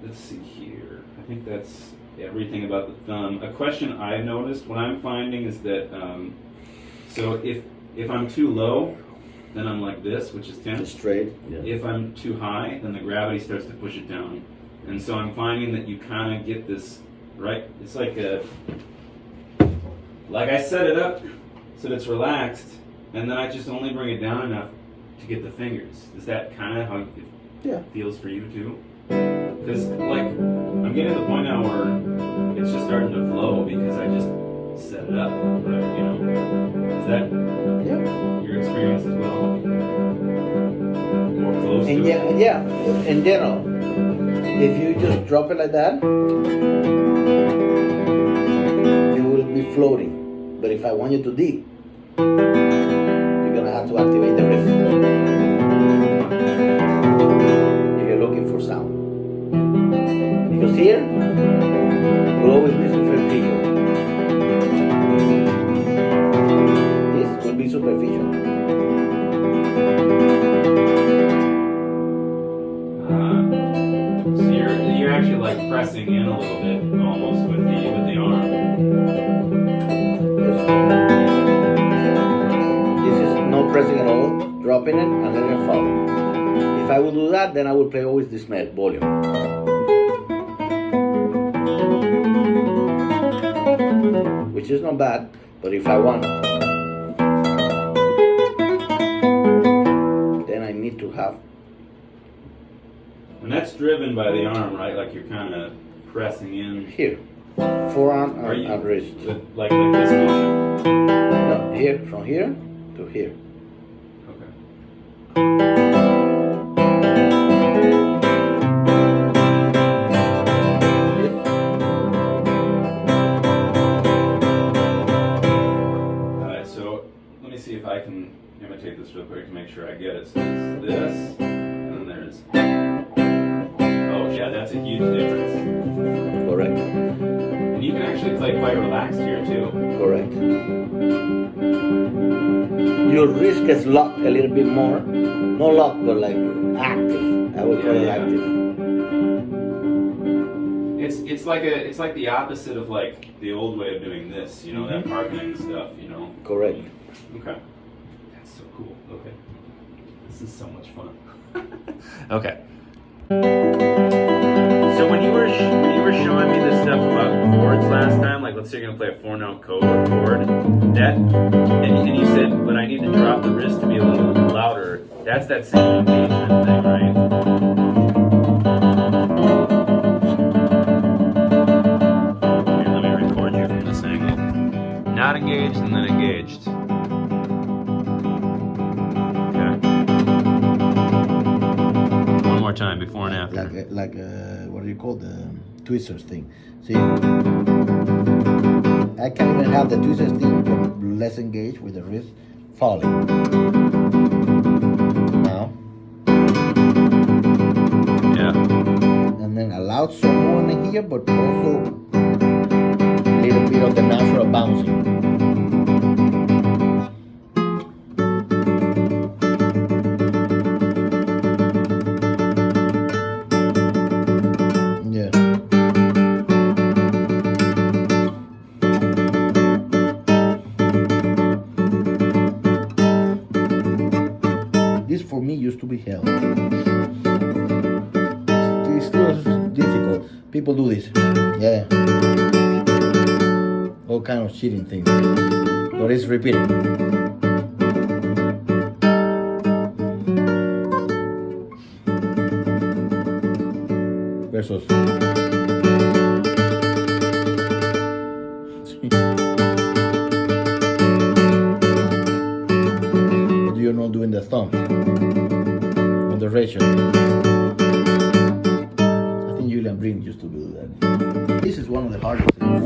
let's see here. I think that's everything about the thumb. A question I've noticed, what I'm finding is that, so if I'm too low, then I'm like this, which is tense. Straight. Yeah. If I'm too high, then the gravity starts to push it down. And so I'm finding that you kind of get this, right? It's like I set it up so that it's relaxed, and then I just only bring it down enough to get the fingers. Is that kind of how it feels for you too? Because like I'm getting to the point now where it's just starting to flow because I just set it up. But, you know, is that your experience as well? More close to it? Yeah. In general, if you just drop it like that, it will be floating. But if I want you to dig, you're gonna have to activate the wrist. If you're looking for sound. Because here will always be superficial. This will be superficial. So you're actually like pressing in a little bit almost with the arm. This is no pressing at all, dropping it and letting it fall. If I would do that, then I would play always this volume. Which is not bad, but if I want, then I need to have. And that's driven by the arm, right? Like you're kind of pressing in. Here, forearm and wrist. Like this motion? No, here, from here to here. Okay. Alright, so let me see if I can imitate this real quick to make sure I get it. So it's this, and then there's. Oh, yeah, that's a huge difference. Correct. And you can actually play quite relaxed here, too. Correct. Your wrist gets locked a little bit more. Not locked, but like active. I would call it active. It's like the opposite of like the old way of doing this, you know, that parking stuff, you know. Correct. Okay. That's so cool. Okay. This is so much fun. Okay. So when you were showing me this stuff about chords last time, like let's say you're gonna play a 4-note chord, that, and you said, but I need to drop the wrist to be a little louder. That's that same engagement thing, right? Here, let me record you from this angle. Not engaged and then engaged. More time, before and after. Like what do you call the tweezers thing? See, I can even have the tweezers thing, but less engaged with the wrist falling. Now. Yeah. And then allow some more in here, but also a little bit of the natural bouncing. For me used to be hell. It's still difficult. People do this. Yeah. All kind of cheating things. But it's repeating. Versus. But you're not doing the thumb. The ratio. I think Julian Brink used to do that. This is one of the hardest things.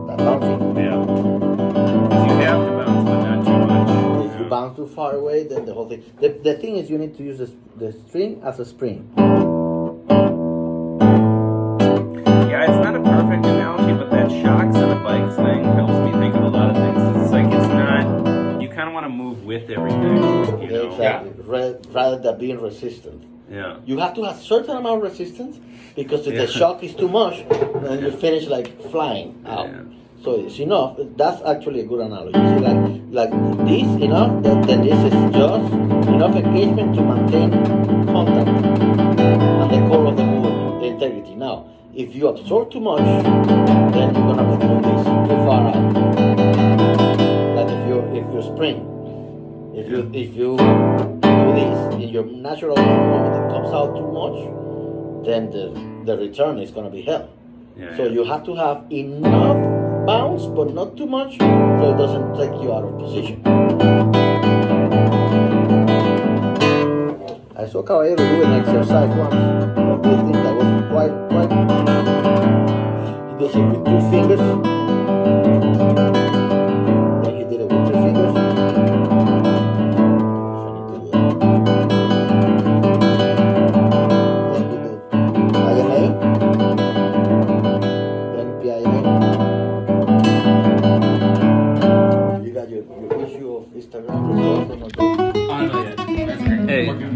That bouncing. Yeah. Because you have to bounce, but not too much. If you bounce too far away, then the whole thing. The thing is, you need to use the string as a spring. Yeah, it's not a perfect analogy, but that shocks on a bike thing helps me think of a lot of things. It's like it's not. You kind of want to move with everything. You know? Exactly. rather than being resistant. Yeah. You have to have certain amount of resistance because if the shock is too much, then you finish like flying out. Yeah. So it's enough. That's actually a good analogy. See, like this enough, then this is just enough engagement to maintain contact and the core of the movement, the integrity. Now, if you absorb too much, then you're gonna be doing this too far out. Like if you spring, if you do this in your natural movement, it comes out too much, then the return is gonna be hell. Yeah, So you have to have enough bounce, but not too much, so it doesn't take you out of position. I saw Caballero do an exercise once of this thing that was quite. He does it with 2 fingers. Then he did it with 3 fingers. Then he did IMA. Then PIMA. You got your issue of Instagram results or not? Oh, no, yeah. That's great. Hey. Working.